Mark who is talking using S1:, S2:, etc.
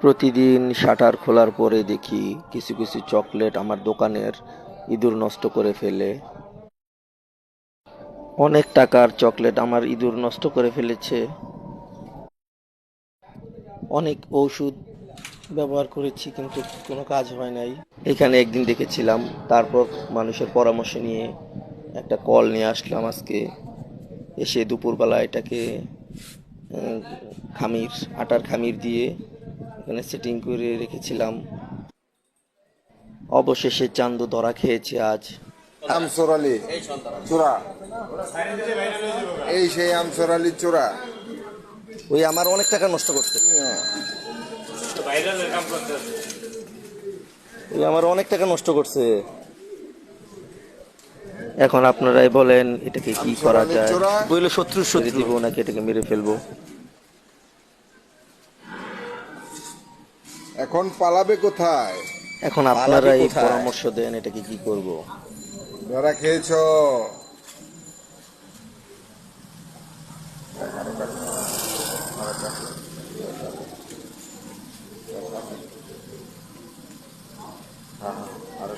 S1: প্রতিদিন শাটার খোলার পরে দেখি কিছু কিছু চকলেট আমার দোকানের ইঁদুর নষ্ট করে ফেলে। অনেক টাকার চকলেট আমার ইঁদুর নষ্ট করে ফেলেছে। অনেক ওষুধ ব্যবহার করেছি কিন্তু কোনো কাজ হয় নাই। এখানে একদিন দেখেছিলাম, তারপর মানুষের পরামর্শ নিয়ে একটা কল নিয়ে আসলাম আজকে। এসে দুপুরবেলা এটাকে উম, আটার খামির দিয়ে এখানে সেটিং করে রেখেছিলাম। অবশেষে চান্দু ধরা খেয়েছে আজ।
S2: আমসরালি চূড়া, এই সেই আমসরালি চূড়া।
S1: ওই আমার অনেক টাকা নষ্ট করছে। ওই আমার অনেক টাকা নষ্ট করছে। এখন আপনারাই বলেন এটাকে কি করা
S2: আমসরালি
S1: যায়।
S2: চূড়া
S1: বইলে শত্রু দিব নাকি এটাকে মেরে ফেলবো?
S2: এখন পালাবে কোথায়?
S1: এখন আপনারাই পরামর্শ দেন এটাকে কি করব।
S2: ধরা খেয়েছো। আরো